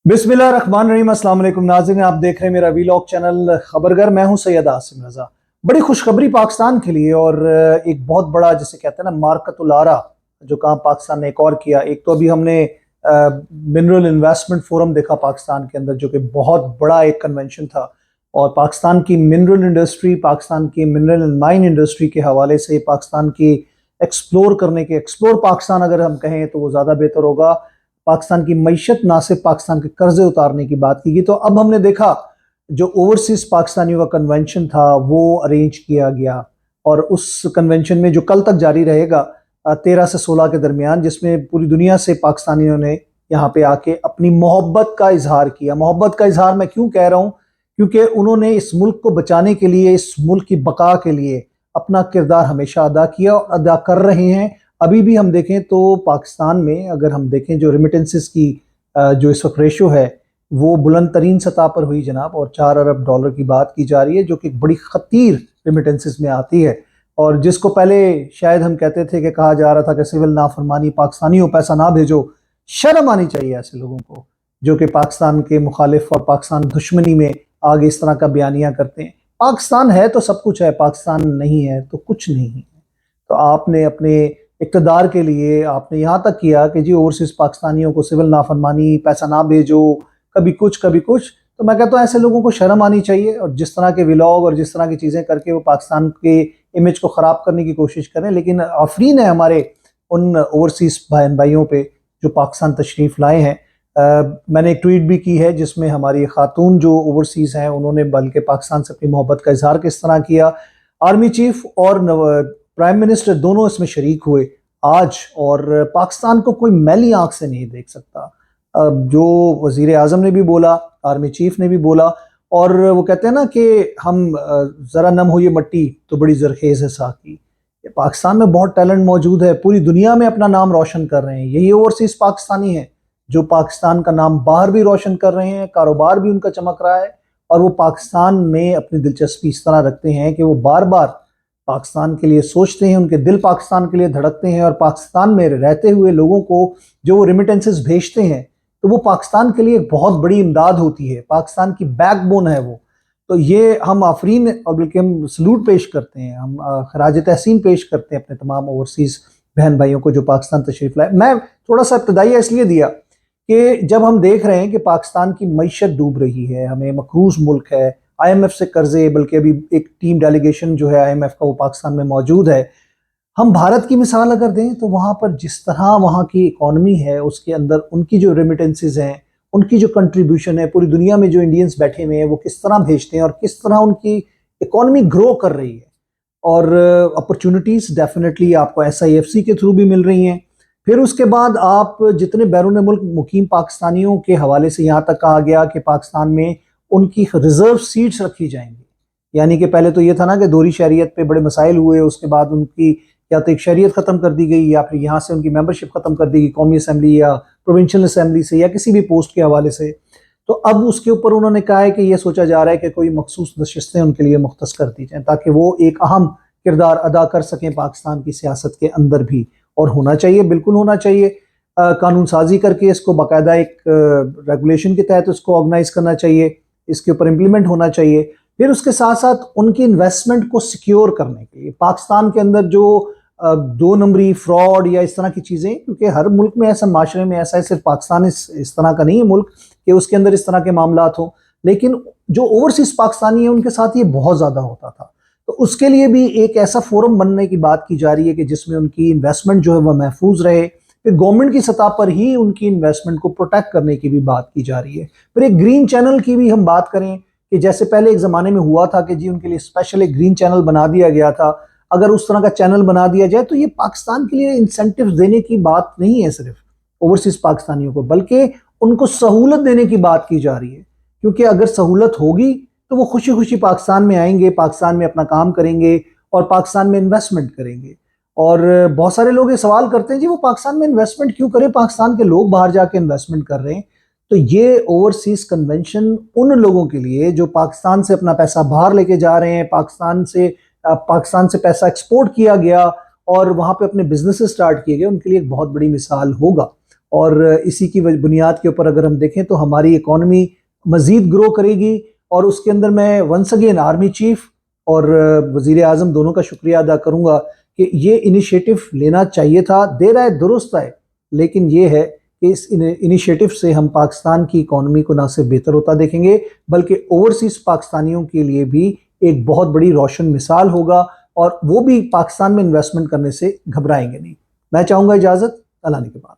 बिस्मिल्लाहिर्रहमानिर्रहीम। अस्सलाम वालेकुम नाज़रीन, आप देख रहे हैं मेरा वीलॉग चैनल खबरगर। मैं हूं सैयद आसिम रज़ा। बड़ी खुशखबरी पाकिस्तान के लिए और एक बहुत बड़ा जिसे कहते हैं ना मार्कतुल आरा जो काम पाकिस्तान ने एक और किया। एक तो अभी हमने मिनरल इन्वेस्टमेंट फोरम देखा पाकिस्तान के अंदर, जो कि बहुत बड़ा एक कन्वेंशन था और पाकिस्तान की मिनरल इंडस्ट्री, पाकिस्तान की मिनरल एंड माइन इंडस्ट्री के हवाले से पाकिस्तान की एक्सप्लोर पाकिस्तान अगर हम कहें तो वो ज़्यादा बेहतर होगा। पाकिस्तान की मईशत, ना सिर्फ पाकिस्तान के कर्जे उतारने की बात की गई। तो अब हमने देखा जो ओवरसीज पाकिस्तानियों का कन्वेंशन था वो अरेंज किया गया और उस कन्वेंशन में जो कल तक जारी रहेगा 13 से 16 के दरमियान, जिसमें पूरी दुनिया से पाकिस्तानियों ने यहाँ पे आके अपनी मोहब्बत का इजहार किया। मोहब्बत का इजहार मैं क्यों कह रहा हूँ, क्योंकि उन्होंने इस मुल्क को बचाने के लिए, इस मुल्क की बका के लिए अपना किरदार हमेशा अदा किया और अदा कर रहे हैं। अभी भी हम देखें तो पाकिस्तान में अगर हम देखें जो रिमिटेंसेस की जो इस वक्त रेशो है वो बुलंद तरीन सतह पर हुई जनाब, और $4 अरब की बात की जा रही है, जो कि बड़ी खतीर रिमिटेंसेस में आती है। और जिसको पहले शायद हम कहते थे कि कहा जा रहा था कि सिविल नाफरमानी, पाकिस्तानियों पैसा ना भेजो, शर्म आनी चाहिए ऐसे लोगों को जो कि पाकिस्तान के मुखालिफ और पाकिस्तान दुश्मनी में आगे इस तरह का बयानिया करते हैं। पाकिस्तान है तो सब कुछ है, पाकिस्तान नहीं है तो कुछ नहीं है। तो आपने अपने इक़्तिदार के लिए आपने यहाँ तक किया कि जी ओवरसीज पाकिस्तानियों को सिविल नाफरमानी, पैसा ना भेजो, कभी कुछ कभी कुछ। तो मैं कहता हूँ ऐसे लोगों को शर्म आनी चाहिए, और जिस तरह के व्लॉग और जिस तरह की चीज़ें करके वो पाकिस्तान के इमेज को ख़राब करने की कोशिश करें। लेकिन आफरीन है हमारे उन ओवरसीज भाइयों पे जो पाकिस्तान तशरीफ़ लाए हैं। मैंने एक ट्वीट भी की है जिसमें हमारी खातून जो ओवरसीज़ हैं उन्होंने बल्कि पाकिस्तान से अपनी मोहब्बत का इजहार किस तरह किया। आर्मी चीफ और प्राइम मिनिस्टर दोनों इसमें शरीक हुए आज, और पाकिस्तान को कोई मैली आंख से नहीं देख सकता। जो वजीर आजम ने भी बोला, आर्मी चीफ ने भी बोला, और वो कहते हैं ना कि हम ज़रा नम हो ये मट्टी तो बड़ी जरखेज़ है साकी। पाकिस्तान में बहुत टैलेंट मौजूद है, पूरी दुनिया में अपना नाम रोशन कर रहे हैं। यही ओवरसीज पाकिस्तानी हैं जो पाकिस्तान का नाम बाहर भी रोशन कर रहे हैं, कारोबार भी उनका चमक रहा है, और वो पाकिस्तान में अपनी दिलचस्पी इस तरह रखते हैं कि वो बार बार पाकिस्तान के लिए सोचते हैं, उनके दिल पाकिस्तान के लिए धड़कते हैं। और पाकिस्तान में रहते हुए लोगों को जो वो रिमिटेंसेस भेजते हैं तो वो पाकिस्तान के लिए एक बहुत बड़ी इमदाद होती है, पाकिस्तान की बैकबोन है वो। तो ये हम आफरीन और बल्कि हम सलूट पेश करते हैं, हम खराज तहसीन पेश करते हैं अपने तमाम ओवरसीज़ बहन भाइयों को जो पाकिस्तान तशरीफ़ लाए। मैं थोड़ा सा इब्तदाइया इसलिए दिया कि जब हम देख रहे हैं कि पाकिस्तान की मईशत डूब रही है, हमें मकरूज मुल्क है, IMF से कर्जे, बल्कि अभी एक टीम डेलीगेशन जो है IMF का वो पाकिस्तान में मौजूद है। हम भारत की मिसाल अगर दें तो वहाँ पर जिस तरह वहाँ की इकॉनमी है उसके अंदर उनकी जो रेमिटेंसेज हैं, उनकी जो कंट्रीब्यूशन है, पूरी दुनिया में जो इंडियंस बैठे हुए हैं वो किस तरह भेजते हैं और किस तरह उनकी इकॉनमी ग्रो कर रही है। और अपॉर्चुनिटीज़ डेफिनेटली आपको SIFC के थ्रू भी मिल रही हैं। फिर उसके बाद आप जितने बैरून मुल्क मुकीम पाकिस्तानियों के हवाले से यहाँ तक कहा गया कि पाकिस्तान में उनकी रिजर्व सीट्स रखी जाएंगी। यानी कि पहले तो ये था ना कि दोहरी शरीयत पे बड़े मसाइल हुए, उसके बाद उनकी या तो एक शरीयत ख़त्म कर दी गई या फिर यहाँ से उनकी मेंबरशिप ख़त्म कर दी गई कौमी असम्बली या प्रोविंशियल असम्बली से या किसी भी पोस्ट के हवाले से। तो अब उसके ऊपर उन्होंने कहा है कि ये सोचा जा रहा है कि कोई मखसूस नशिस्तें उनके लिए मुख्तस कर दी जाएँ ताकि वो एक अहम किरदार अदा कर सकें पाकिस्तान की सियासत के अंदर भी। और होना चाहिए, बिल्कुल होना चाहिए। कानून साजी करके इसको बाकायदा एक रेगुलेशन के तहत उसको ऑर्गेनाइज करना चाहिए, इसके ऊपर इम्प्लीमेंट होना चाहिए। फिर उसके साथ साथ उनकी इन्वेस्टमेंट को सिक्योर करने के लिए पाकिस्तान के अंदर जो दो नंबरी फ्रॉड या इस तरह की चीज़ें, क्योंकि हर मुल्क में ऐसा, माशरे में ऐसा है, सिर्फ पाकिस्तान इस तरह का नहीं है मुल्क कि उसके अंदर इस तरह के मामलात हो, लेकिन जो ओवरसीज पाकिस्तानी है उनके साथ ये बहुत ज़्यादा होता था। तो उसके लिए भी एक ऐसा फोरम बनने की बात की जा रही है कि जिसमें उनकी इन्वेस्टमेंट जो है वह महफूज रहे। फिर गवर्नमेंट की सतह पर ही उनकी इन्वेस्टमेंट को प्रोटेक्ट करने की भी बात की जा रही है। फिर एक ग्रीन चैनल की भी हम बात करें कि जैसे पहले एक ज़माने में हुआ था कि जी उनके लिए स्पेशल एक ग्रीन चैनल बना दिया गया था। अगर उस तरह का चैनल बना दिया जाए तो ये पाकिस्तान के लिए इंसेंटिव देने की बात नहीं है सिर्फ ओवरसीज पाकिस्तानियों को, बल्कि उनको सहूलत देने की बात की जा रही है। क्योंकि अगर सहूलत होगी तो वो खुशी खुशी पाकिस्तान में आएंगे, पाकिस्तान में अपना काम करेंगे और पाकिस्तान में इन्वेस्टमेंट करेंगे। और बहुत सारे लोग ये सवाल करते हैं जी वो पाकिस्तान में इन्वेस्टमेंट क्यों करें, पाकिस्तान के लोग बाहर जाके इन्वेस्टमेंट कर रहे हैं। तो ये ओवरसीज कन्वेंशन उन लोगों के लिए जो पाकिस्तान से अपना पैसा बाहर लेके जा रहे हैं, पाकिस्तान से पैसा एक्सपोर्ट किया गया और वहाँ पे अपने बिजनेस स्टार्ट किए गए, उनके लिए एक बहुत बड़ी मिसाल होगा। اور اسی کی بنیاد کے اوپر اگر ہم دیکھیں تو ہماری اکانومی مزید گرو کرے گی، اور اس کے اندر میں ونس اگین آرمی چیف اور وزیر اعظم دونوں کا شکریہ ادا کروں گا کہ یہ انیشیٹو لینا چاہیے تھا، دیر آئے درست آئے، لیکن یہ ہے کہ اس انیشیٹو سے ہم پاکستان کی اکانومی کو نہ صرف بہتر ہوتا دیکھیں گے بلکہ اوورسیز پاکستانیوں کے لیے بھی ایک بہت بڑی روشن مثال ہوگا، اور وہ بھی پاکستان میں انویسٹمنٹ کرنے سے گھبرائیں گے نہیں۔ میں چاہوں گا اجازت، اللہ نے کے بعد۔